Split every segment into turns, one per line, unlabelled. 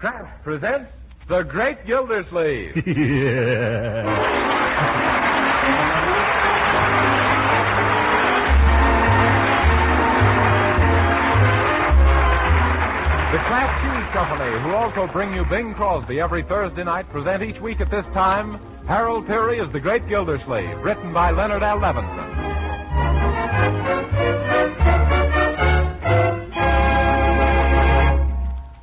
Kraft presents The Great Gildersleeve. The Kraft Cheese Company, who also bring you Bing Crosby every Thursday night, present each week at this time Harold Peary as The Great Gildersleeve, written by Leonard L. Levinson.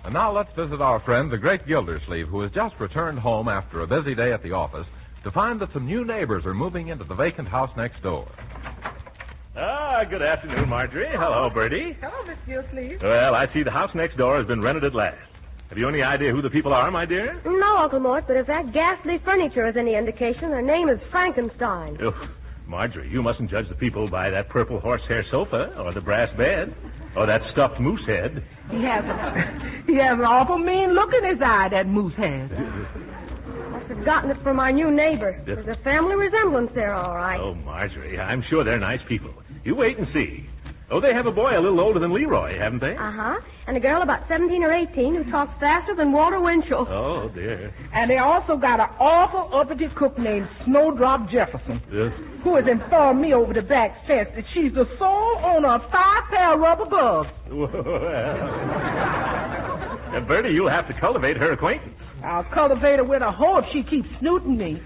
And now let's visit our friend, the Great Gildersleeve, who has just returned home after a busy day at the office to find that some new neighbors are moving into the vacant house next door.
Good afternoon, Marjorie. Hello, Bertie.
Hello, Miss Gildersleeve.
Well, I see the house next door has been rented at last. Have you any idea who the people are, my dear?
No, Uncle Mort, but if that ghastly furniture is any indication, their name is Frankenstein.
Oh, Marjorie, you mustn't judge the people by that purple horsehair sofa or the brass bed or that stuffed moose head.
He has an awful mean look in his eye, that moose has.
I've forgotten it from our new neighbor. There's a family resemblance there, all right.
Oh, Marjorie, I'm sure they're nice people. You wait and see. Oh, they have a boy a little older than Leroy, haven't they?
Uh-huh. And a girl about 17 or 18 who talks faster than Walter Winchell.
Oh, dear.
And they also got an awful uppity cook named Snowdrop Jefferson,
Yes.
who has informed me over the back fence that she's the sole owner of 5 pair of rubber gloves.
Well, Bertie, you'll have to cultivate her acquaintance.
I'll cultivate her with a hoe if she keeps snooting me.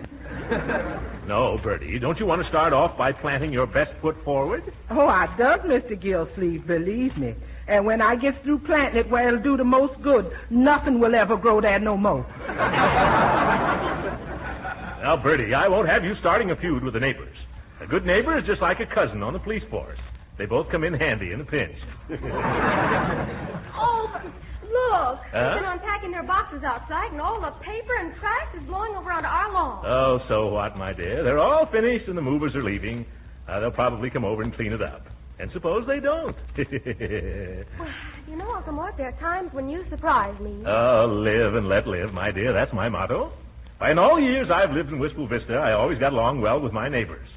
No, Bertie, don't you want to start off by planting your best foot forward?
Oh, I does, Mr. Gildersleeve, believe me. And when I get through planting it where it'll do the most good, nothing will ever grow there no more.
Now, Bertie, I won't have you starting a feud with the neighbors. A good neighbor is just like a cousin on the police force. They both come in handy in a pinch.
Oh, look.
Huh?
They've been unpacking their boxes outside, and all the paper and trash is blowing over onto our lawn.
Oh, so what, my dear? They're all finished and the movers are leaving. They'll probably come over and clean it up. And suppose they don't.
You know, Uncle Mort, there are times when you surprise me.
Oh, live and let live, my dear. That's my motto. In all years I've lived in Wistful Vista, I always got along well with my neighbors.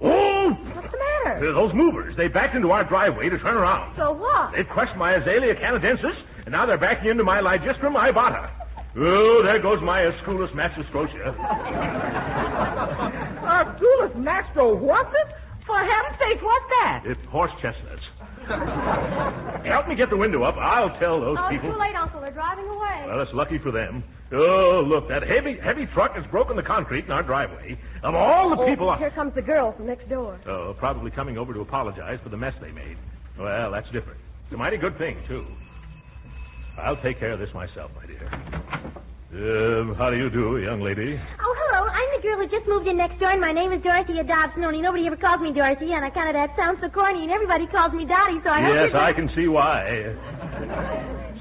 Oh!
What's the matter?
Those movers. They backed into our driveway to turn around.
So what?
They've crushed my Azalea canadensis, and now they're backing into my Ligistrum ibata. Oh, there goes my Asculus mastrostrosia.
Arculus Mastro, what's it? For heaven's sake, what's that?
It's horse chestnuts. Help me get the window up. I'll tell those people.
Too late, Uncle. They're driving away.
Well, it's lucky for them. Oh, look, that heavy truck has broken the concrete in our driveway. Of all the people...
Here comes the girl from next door.
Oh, probably coming over to apologize for the mess they made. Well, that's different. It's a mighty good thing, too. I'll take care of this myself, my dear. How do you do, young lady?
Oh, hello. I'm the girl who just moved in next door, and my name is Dorothea Dobson. Only nobody ever calls me Dorothy, and that sounds so corny, and everybody calls me Dottie, so I hope
Yes, I can see why.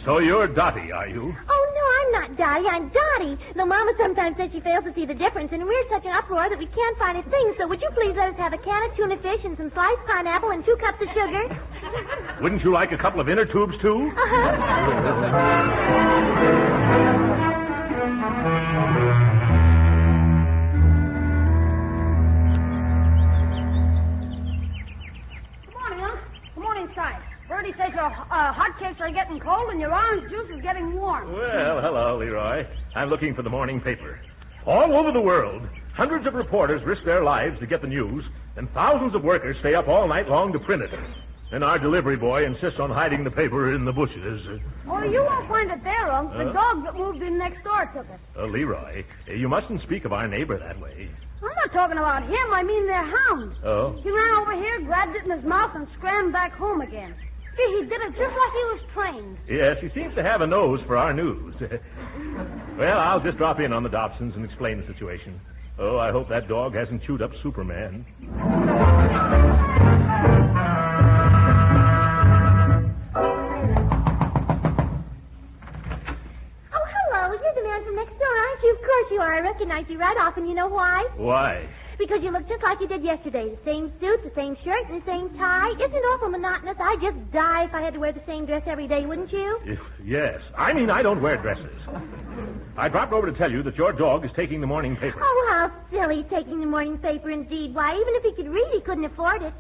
So you're Dottie, are you?
Oh, no, I'm not Dottie. I'm Dottie. Though Mama sometimes says she fails to see the difference, and we're such an uproar that we can't find a thing, so would you please let us have a can of tuna fish and some sliced pineapple and 2 cups of sugar?
Wouldn't you like a couple of inner tubes, too?
Bertie says your hotcakes are getting cold and your orange juice is getting warm.
Well, hello, Leroy. I'm looking for the morning paper. All over the world, hundreds of reporters risk their lives to get the news, and thousands of workers stay up all night long to print it. Then our delivery boy insists on hiding the paper in the bushes.
Oh, you won't find it there, Unc. The dog that moved in next door took it.
Leroy, you mustn't speak of our neighbor that way.
I'm not talking about him. I mean their hound.
Oh?
He ran over here, grabbed it in his mouth, and scrambled back home again. He did it just like he was trained.
Yes, he seems to have a nose for our news. Well, I'll just drop in on the Dobsons and explain the situation. Oh, I hope that dog hasn't chewed up Superman.
Oh, hello. You're the man from next door, aren't you? Of course you are. I recognize you right off, and you know why?
Why?
Because you look just like you did yesterday. The same suit, the same shirt, and the same tie. Isn't it awful monotonous? I'd just die if I had to wear the same dress every day, wouldn't you?
Yes. I mean, I don't wear dresses. I dropped over to tell you that your dog is taking the morning paper.
Oh, how silly, taking the morning paper indeed. Why, even if he could read, he couldn't afford it.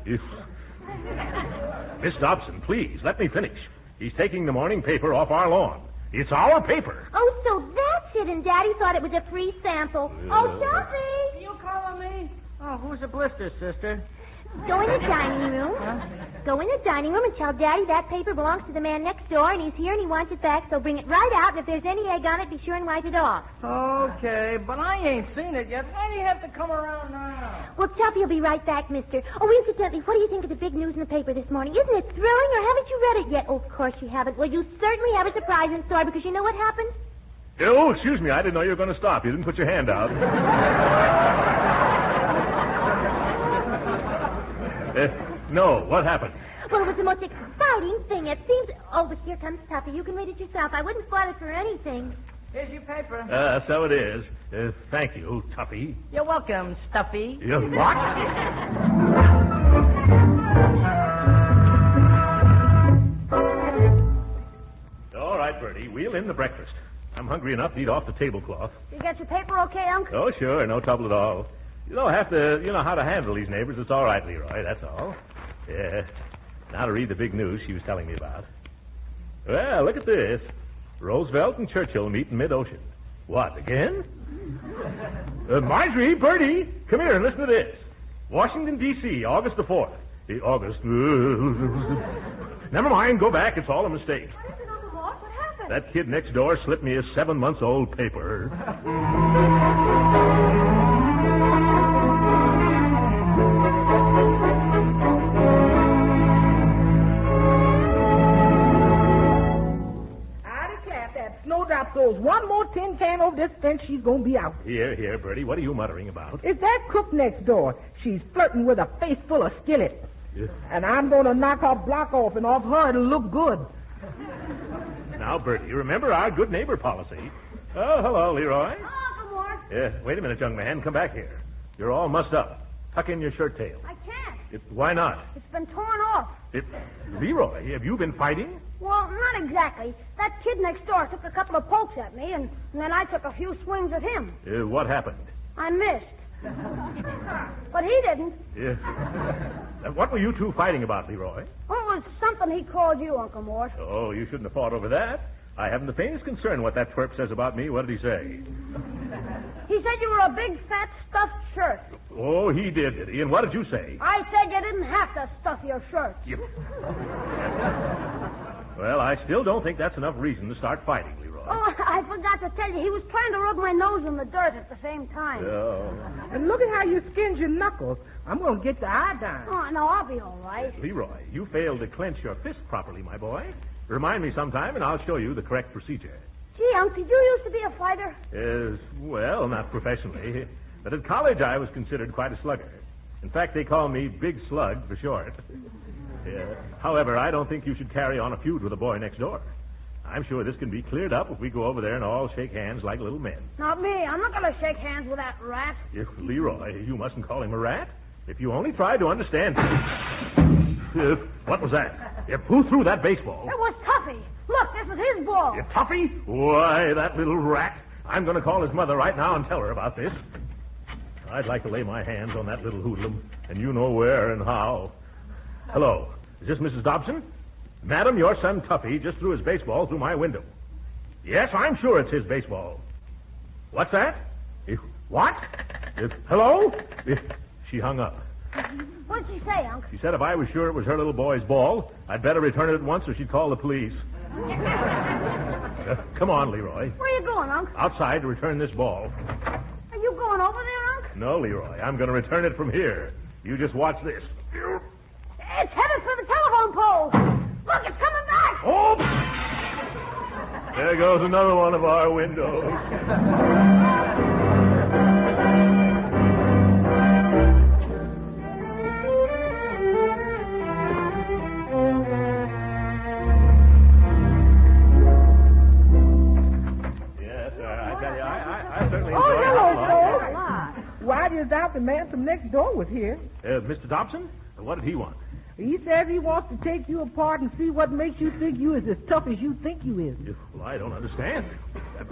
Miss Dobson, please, let me finish. He's taking the morning paper off our lawn. It's our paper.
Oh, so that's it, and Daddy thought it was a free sample. Oh, Sophie!
You calling me? Oh, who's the blister, sister?
Go in the dining room. Go in the dining room and tell Daddy that paper belongs to the man next door, and he's here and he wants it back, so bring it right out, and if there's any egg on it, be sure and wipe it off.
Okay, but I ain't seen it yet. Why do you have to come around now?
Well, Tuppy will be right back, mister. Oh, incidentally, what do you think of the big news in the paper this morning? Isn't it thrilling, or haven't you read it yet? Oh, of course you haven't. Well, you certainly have a surprise in store, because you know what happened?
Oh, excuse me. I didn't know you were going to stop. You didn't put your hand out. No, what happened?
Well, it was the most exciting thing. It seems... Oh, but here comes Tuppy. You can read it yourself. I wouldn't spoil it for anything.
Here's your paper.
So it is. Thank you, Tuppy.
You're welcome, Stuffy.
What? All right, Bertie. Wheel in the breakfast. I'm hungry enough to eat off the tablecloth.
You got your paper okay, Unc?
Oh, sure. No trouble at all. You don't have to, how to handle these neighbors. It's all right, Leroy. That's all. Yeah. Now to read the big news she was telling me about. Well, look at this. Roosevelt and Churchill meet in mid-ocean. What, again? Marjorie, Bertie, come here and listen to this. Washington, D.C., August the 4th. August. Never mind, go back. It's all a mistake.
What is it, Uncle Mort? What happened?
That kid next door slipped me a 7-month-old paper.
Snowdrop throws one more tin can over this fence, she's going to be out.
Here, Bertie. What are you muttering about?
It's that cook next door. She's flirting with a face full of skillet.
Yes.
And I'm going to knock her block off, and off her it'll look good.
Now, Bertie, remember our good neighbor policy. Oh, hello, Leroy.
Oh, Uncle Mort.
Wait a minute, young man. Come back here. You're all mussed up. Tuck in your shirt tail.
I can't.
Why not?
It's been torn off.
Leroy, have you been fighting?
Well, not exactly. That kid next door took a couple of pokes at me, and then I took a few swings at him.
What happened?
I missed. But he didn't.
What were you two fighting about, Leroy?
Well, it was something he called you, Uncle Mort.
Oh, you shouldn't have fought over that. I haven't the faintest concern what that twerp says about me. What did he say?
He said you were a big, fat, stuffed shirt.
Oh, he did he? And what did you say?
I said you didn't have to stuff your shirt.
Well, I still don't think that's enough reason to start fighting, Leroy.
Oh, I forgot to tell you. He was trying to rub my nose in the dirt at the same time.
Oh.
And look at how you skinned your knuckles. I'm going to get the iodine.
Oh, no, I'll be all right.
Leroy, you failed to clench your fist properly, my boy. Remind me sometime, and I'll show you the correct procedure.
Gee, Unc, did you used to be a fighter?
Well, not professionally. But at college, I was considered quite a slugger. In fact, they call me Big Slug for short. However, I don't think you should carry on a feud with the boy next door. I'm sure this can be cleared up if we go over there and all shake hands like little men.
Not me. I'm not going to shake hands with that rat.
Leroy, you mustn't call him a rat. If you only tried to understand... What was that? Who threw that baseball?
It was Tuffy. Look, this is his ball.
Tuffy? Why, that little rat. I'm going to call his mother right now and tell her about this. I'd like to lay my hands on that little hoodlum, and you know where and how. Hello. Is this Mrs. Dobson? Madam, your son Tuffy just threw his baseball through my window. Yes, I'm sure it's his baseball. What's that? What? Hello? She hung up.
What'd she say, Unc?
She said if I was sure it was her little boy's ball, I'd better return it at once or she'd call the police. Come on, Leroy.
Where are you going, Unc?
Outside to return this ball.
Are you going over there, Unc?
No, Leroy. I'm going to return it from here. You just watch this.
It's headed for the telephone pole. Look, it's coming back.
Oh! There goes another one of our windows.
Out the man from next door was here.
Mr. Dobson? What did he want?
He says he wants to take you apart and see what makes you think you is as tough as you think you is.
Well, I don't understand.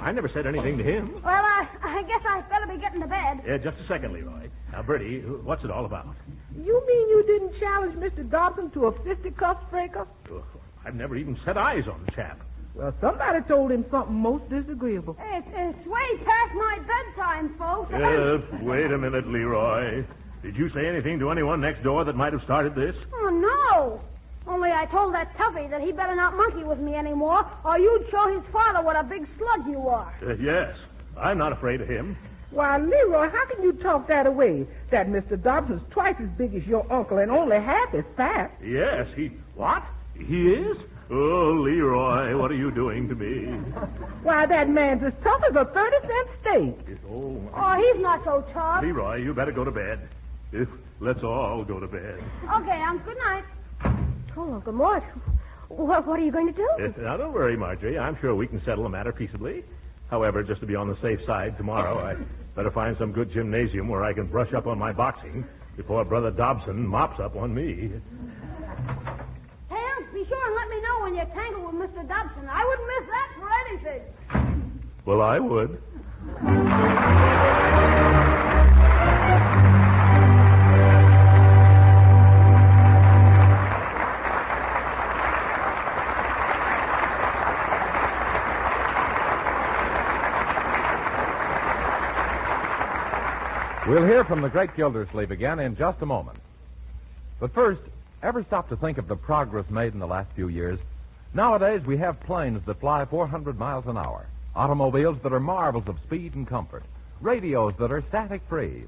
I never said anything to him.
Well, I guess I better be getting to bed.
Just a second, Leroy. Now, Bertie, what's it all about?
You mean you didn't challenge Mr. Dobson to a fisticuffs breaker?
I've never even set eyes on the chap.
Well, somebody told him something most disagreeable.
It's way past my bedtime, folks.
Wait a minute, Leroy. Did you say anything to anyone next door that might have started this?
Oh, no. Only I told that toughie that he better not monkey with me anymore, or you'd show his father what a big slug you are.
Yes. I'm not afraid of him.
Why, Leroy, how can you talk that away? That Mr. Dobson's twice as big as your uncle and only half as fat.
Yes, he... What? He is? Oh, Leroy, what are you doing to me?
Why, that man's as tough as a 30-cent steak.
Oh, he's not so tough.
Leroy, you better go to bed. Let's all go to bed.
Okay, good night.
Oh, Uncle Mort, what are you going to do?
Now, don't worry, Marjorie. I'm sure we can settle the matter peaceably. However, just to be on the safe side, tomorrow I better find some good gymnasium where I can brush up on my boxing before Brother Dobson mops up on me.
Hans, be sure and let me know when you're tangled with Mr. Dobson. I wouldn't miss that for anything.
Well, I would.
We'll hear from the Great Gildersleeve again in just a moment. But first, ever stop to think of the progress made in the last few years? Nowadays, we have planes that fly 400 miles an hour, automobiles that are marvels of speed and comfort, radios that are static-free.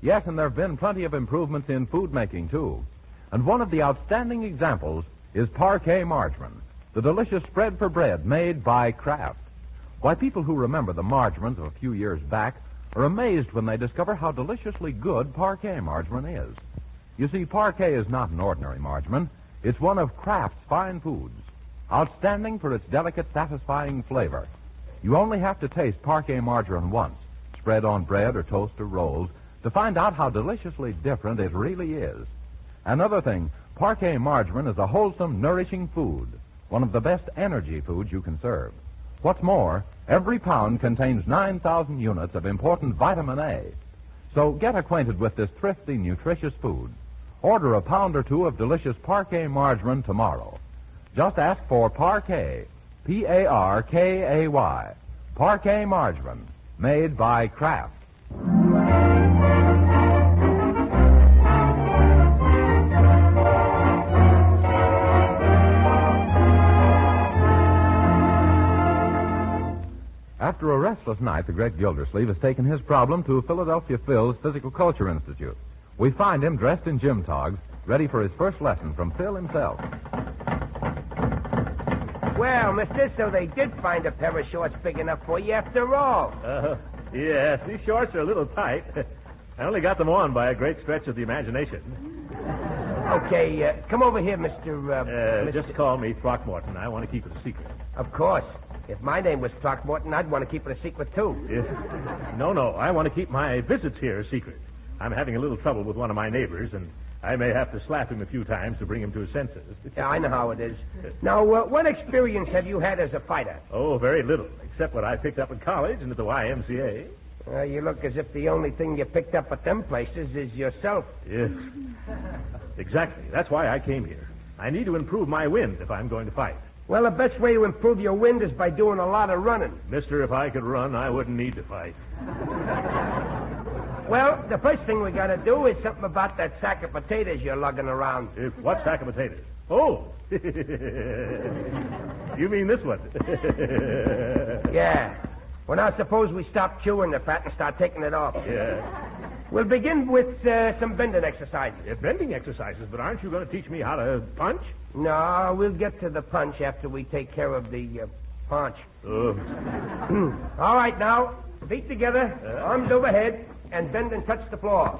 Yes, and there have been plenty of improvements in food making, too. And one of the outstanding examples is parquet margarine, the delicious spread for bread made by Kraft. Why, people who remember the margarines of a few years back are amazed when they discover how deliciously good parquet margarine is. You see, parquet is not an ordinary margarine. It's one of Kraft's fine foods, outstanding for its delicate, satisfying flavor. You only have to taste parquet margarine once, spread on bread or toast or rolls, to find out how deliciously different it really is. Another thing, parquet margarine is a wholesome, nourishing food, one of the best energy foods you can serve. What's more, every pound contains 9,000 units of important vitamin A. So get acquainted with this thrifty, nutritious food. Order a pound or two of delicious parquet margarine tomorrow. Just ask for parquet, P-A-R-K-A-Y, parquet margarine, made by Kraft. After a restless night, the Great Gildersleeve has taken his problem to Philadelphia Phil's Physical Culture Institute. We find him dressed in gym togs, ready for his first lesson from Phil himself.
Well, mister, so they did find a pair of shorts big enough for you after all.
Yes, these shorts are a little tight. I only got them on by a great stretch of the imagination.
Okay, come over here, Mr.
Just call me Throckmorton. I want to keep it a secret.
Of course. If my name was Throckmorton, I'd want to keep it a secret, too.
No, I want to keep my visits here a secret. I'm having a little trouble with one of my neighbors, and I may have to slap him a few times to bring him to his senses.
Yeah, I know how it is. Now, what experience have you had as a fighter?
Oh, very little, except what I picked up in college and at the YMCA.
You look as if the only thing you picked up at them places is yourself.
Yes. Exactly. That's why I came here. I need to improve my wind if I'm going to fight.
Well, the best way to improve your wind is by doing a lot of running.
Mister, if I could run, I wouldn't need to fight.
Well, the first thing we got to do is something about that sack of potatoes you're lugging around.
What sack of potatoes? Oh! You mean this one?
Yeah. Well, now suppose we stop chewing the fat and start taking it off.
Yeah.
We'll begin with some bending exercises.
Bending exercises, but aren't you going to teach me how to punch?
No, we'll get to the punch after we take care of the punch. All right, now, feet together, arms overhead, and bend and touch the floor.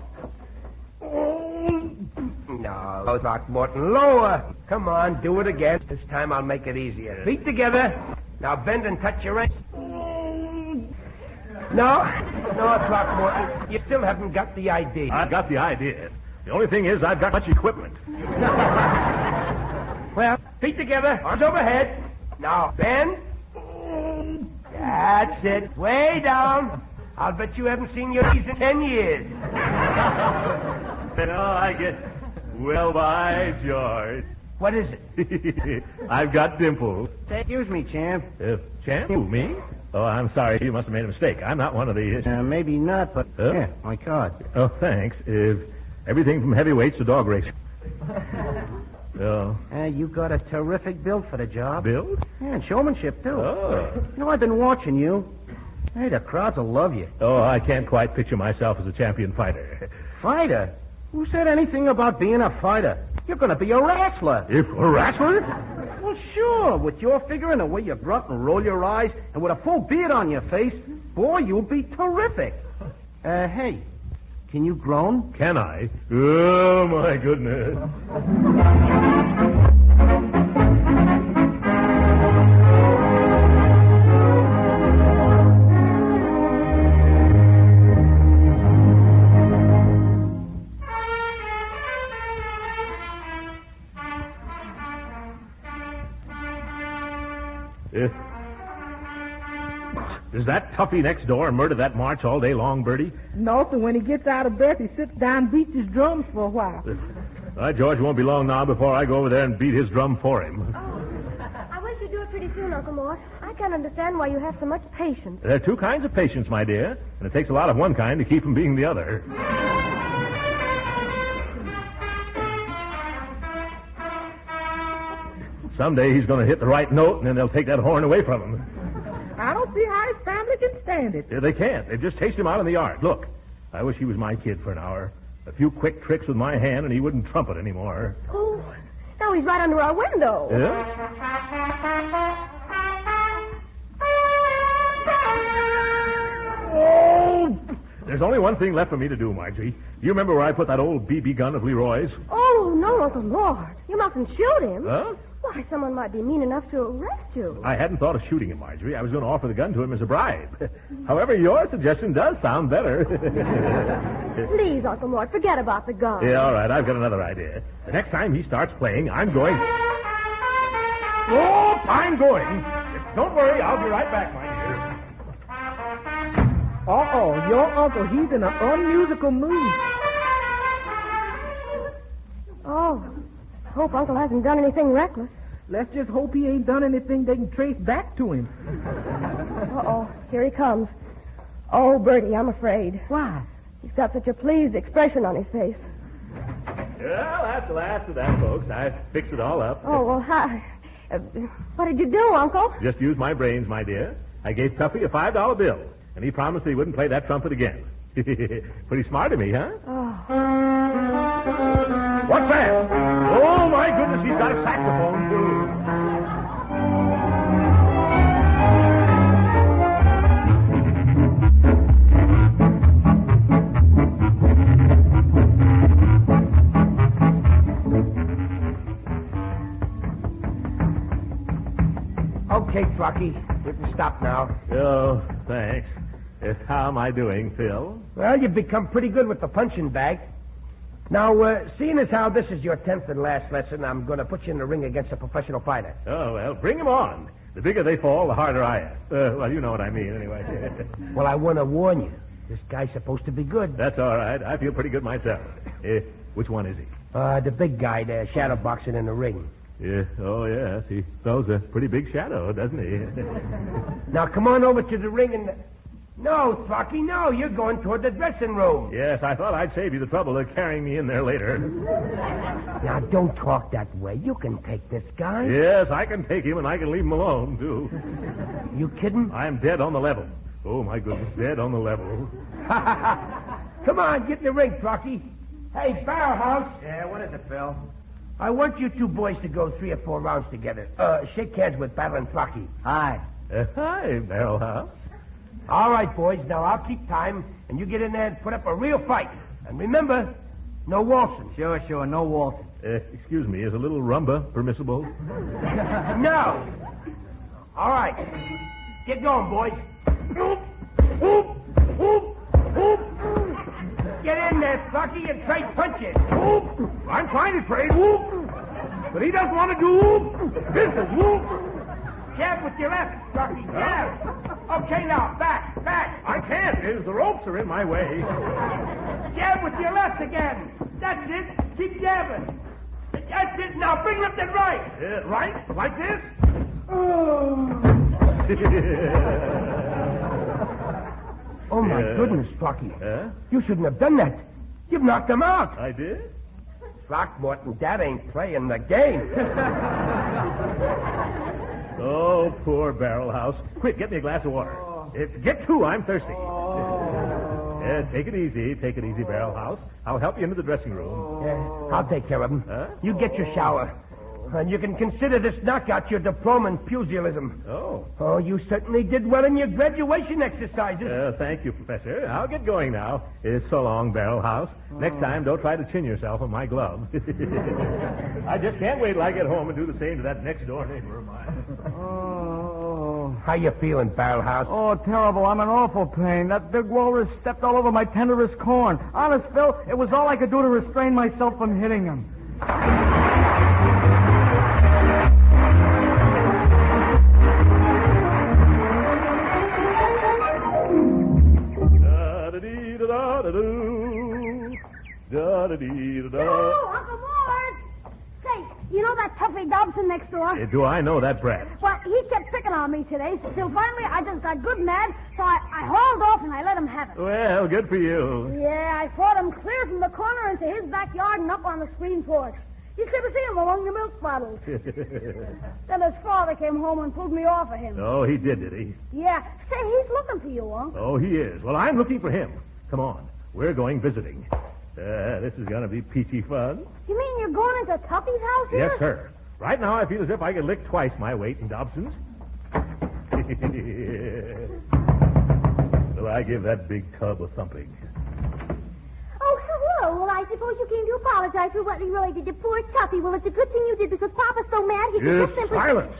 No, Throckmorton, lower. Come on, do it again. This time I'll make it easier. Feet together. Now bend and touch your ankle. No, Throckmorton, you still haven't got the idea.
I've got the idea. The only thing is I've got much equipment.
Well, feet together, arms overhead. Now, bend. That's it. Way down. I'll bet you haven't seen your knees in 10 years.
I get... Well, by George.
What is it?
I've got dimples.
Excuse me, champ.
Champ? Who, me? Oh, I'm sorry. You must have made a mistake. I'm not one of the...
Maybe not, but...
Huh?
Yeah, my card.
Oh, thanks. Everything from heavyweights to dog racing. Oh.
You got a terrific build for the job.
Build?
Yeah, and showmanship, too.
Oh.
You know, I've been watching you. Hey, the crowds will love you.
Oh, I can't quite picture myself as a champion fighter.
Fighter? Who said anything about being a fighter? You're going to be a wrestler.
If a wrestler?
Well, sure. With your figure and the way you grunt and roll your eyes, and with a full beard on your face, boy, you'll be terrific. Hey, can you groan?
Can I? Oh, my goodness. Does that toughie next door murder that march all day long, Bertie?
No, so when he gets out of breath, he sits down and beats his drums for a while.
George won't be long now before I go over there and beat his drum for him.
I wish you'd do it pretty soon, Uncle Mort. I can't understand why you have so much patience.
There are two kinds of patience, my dear, and it takes a lot of one kind to keep from being the other. Someday he's going to hit the right note, and then they'll take that horn away from him.
I don't see how his family can stand it.
Yeah, they can't. They've just chased him out in the yard. Look, I wish he was my kid for an hour. A few quick tricks with my hand, and he wouldn't trumpet anymore.
Oh, now he's right under our window.
Yeah? Oh! There's only one thing left for me to do, Marjorie. You remember where I put that old BB gun of Leroy's?
Oh, no, Uncle Mort. You mustn't shoot him.
Huh?
Why, someone might be mean enough to arrest you.
I hadn't thought of shooting him, Marjorie. I was going to offer the gun to him as a bribe. However, your suggestion does sound better.
Please, Uncle Mort, forget about the gun.
Yeah, all right. I've got another idea. The next time he starts playing, I'm going... Oh, I'm going. Don't worry. I'll be right back, my dear.
Uh-oh, your uncle, he's in an unmusical mood.
Oh, I hope Uncle hasn't done anything reckless.
Let's just hope he ain't done anything they can trace back to him.
Uh-oh, here he comes. Oh, Bertie, I'm afraid.
Why?
He's got such a pleased expression on his face.
Well, that's the last of that, folks. I fixed it all up.
Oh, well, hi. What did you do, Uncle?
Just use my brains, my dear. I gave Tuffy a $5 bill, and he promised he wouldn't play that trumpet again. Pretty smart of me, huh?
Oh.
What's that? Oh, my goodness, he's got a saxophone, too.
Okay, Throcky. You can stop now.
Oh, thanks. How am I doing, Phil?
Well, you've become pretty good with the punching bag. Now, seeing as how this is your 10th and last lesson, I'm going to put you in the ring against a professional fighter.
Oh, well, bring them on. The bigger they fall, the harder I am. Well, you know what I mean, anyway.
Well, I want to warn you. This guy's supposed to be good.
That's all right. I feel pretty good myself. Which one is he?
The big guy there, shadow boxing in the ring.
Yeah. Oh, yes. He throws a pretty big shadow, doesn't he?
Now, come on over to the ring and... No, Throcky, no. You're going toward the dressing room.
Yes, I thought I'd save you the trouble of carrying me in there later.
Now, don't talk that way. You can take this guy.
Yes, I can take him, and I can leave him alone, too.
You kidding?
I'm dead on the level. Oh, my goodness, dead on the level.
Come on, get in the ring, Throcky. Hey, Barrelhouse.
Yeah, what is it, Phil?
I want you two boys to go 3 or 4 rounds together. Shake hands with Battle and Throcky.
Hi.
Hi, Barrelhouse.
All right, boys. Now, I'll keep time, and you get in there and put up a real fight. And remember, no waltzing.
Sure, no waltzing.
Excuse me, is a little rumba permissible?
No. All right. Get going, boys. Get in there, Throcky, and trade punches.
I'm trying to trade, but he doesn't want to do business.
Jab with your left, Throcky, jab. Okay, now, back.
I can't. The ropes are in my way.
Jab with your left again. That's it. Keep jabbing. That's it. Now bring left and right.
Right? Like this?
Oh, my goodness, Throcky.
Huh?
You shouldn't have done that. You've knocked him out.
I did?
Throckmorton, that ain't playing the game.
Oh, poor Barrel House. Quick, get me a glass of water. Get two, I'm thirsty. Take it easy, Barrel House. I'll help you into the dressing room.
I'll take care of him.
Huh?
You get your shower. And you can consider this knockout your diploma in pugilism.
Oh.
Oh, you certainly did well in your graduation exercises.
Thank you, Professor. I'll get going now. So long, Barrel House. Next time, don't try to chin yourself on my glove. I just can't wait till I get home and do the same to that next-door neighbor of mine.
Oh.
How you feeling, Barrel House?
Oh, terrible. I'm in awful pain. That big walrus stepped all over my tenderest corn. Honest, Phil, it was all I could do to restrain myself from hitting him.
Oh, Uncle Mort! Say, you know that toughie Dobson next door?
Do I know that brat?
Well, he kept picking on me today, till finally I just got good mad, so I hauled off and I let him have it.
Well, good for you.
Yeah, I fought him clear from the corner into his backyard and up on the screen porch. You should have seen him among the milk bottles. Then his father came home and pulled me off of him.
Oh, he did he?
Yeah. Say, he's looking for you, Unc.
Oh, he is. Well, I'm looking for him. Come on. We're going visiting. This is going to be peachy fun.
You mean you're going into Tuffy's house here?
Yes, sir. Right now, I feel as if I could lick twice my weight in Dobson's. So I give that big tub a thumping.
Oh, hello. Well, I suppose you came to apologize for what you really did to poor Tuffy. Well, it's a good thing you did because Papa's so mad he could just simply...
Silence!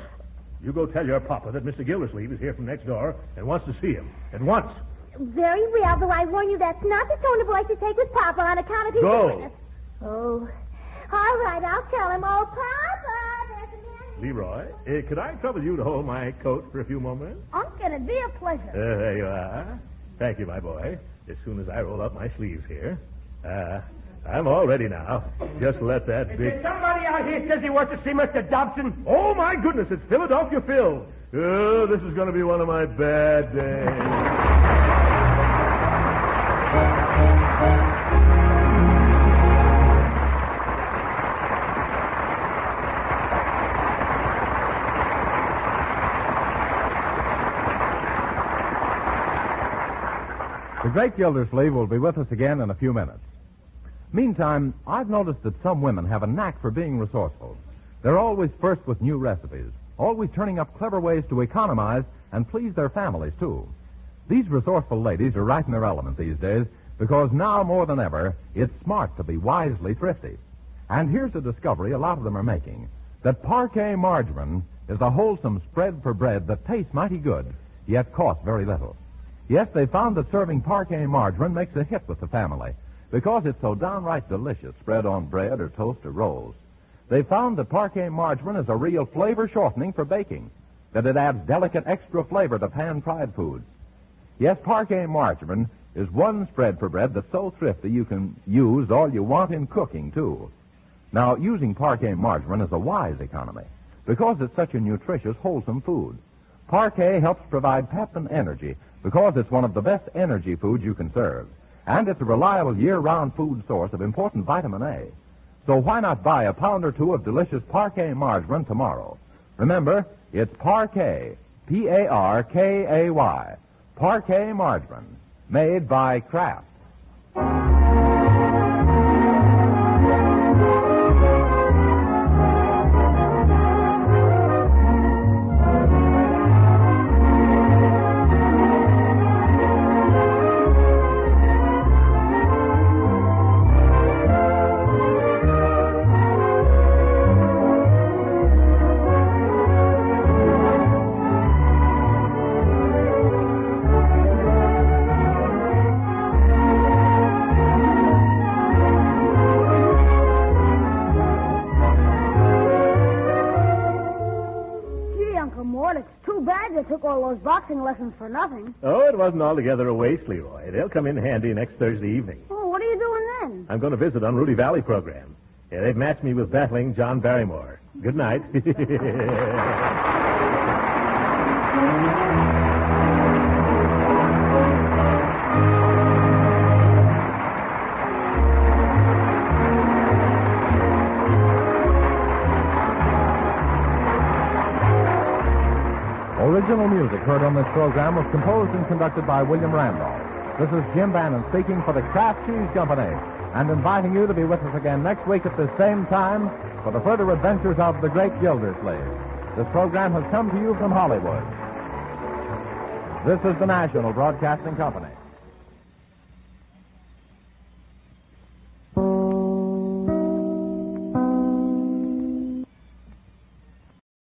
You go tell your papa that Mr. Gildersleeve is here from next door and wants to see him. At once.
Very well, though I warn you that's not the tone of voice to take with Papa on account of his...
Go.
Oh. All right, I'll tell him. Oh, Papa, there's a man...
Leroy, could I trouble you to hold my coat for a few moments?
Unc, it'd be a pleasure.
There you are. Thank you, my boy. As soon as I roll up my sleeves here. I'm all ready now. Just let that
Is
big...
there somebody out here says he wants to see Mr. Dobson?
Oh, my goodness, it's Philadelphia Phil. Oh, this is going to be one of my bad days.
The Great Gildersleeve will be with us again in a few minutes. Meantime, I've noticed that some women have a knack for being resourceful. They're always first with new recipes, always turning up clever ways to economize and please their families, too. These resourceful ladies are right in their element these days because now more than ever, it's smart to be wisely thrifty. And here's a discovery a lot of them are making, that parquet margarine is a wholesome spread for bread that tastes mighty good, yet costs very little. Yes, they found that serving parquet margarine makes a hit with the family because it's so downright delicious spread on bread or toast or rolls. They found that parquet margarine is a real flavor shortening for baking, that it adds delicate extra flavor to pan-fried foods. Yes, parquet margarine is one spread for bread that's so thrifty you can use all you want in cooking, too. Now, using parquet margarine is a wise economy because it's such a nutritious, wholesome food. Parquet helps provide pep and energy because it's one of the best energy foods you can serve. And it's a reliable year-round food source of important vitamin A. So why not buy a pound or two of delicious parquet margarine tomorrow? Remember, it's Parquet, P-A-R-K-A-Y, Parquet margarine, made by Kraft.
Took all those boxing lessons for nothing.
Oh, it wasn't altogether a waste, Leroy. They'll come in handy next Thursday evening.
Oh, what are you doing then?
I'm going to visit on Rudy Valley program. Yeah, they've matched me with battling John Barrymore. Good night.
Original music heard on this program was composed and conducted by William Randolph. This is Jim Bannon speaking for the Kraft Cheese Company and inviting you to be with us again next week at the same time for the further adventures of the Great Gildersleeve. This program has come to you from Hollywood. This is the National Broadcasting Company.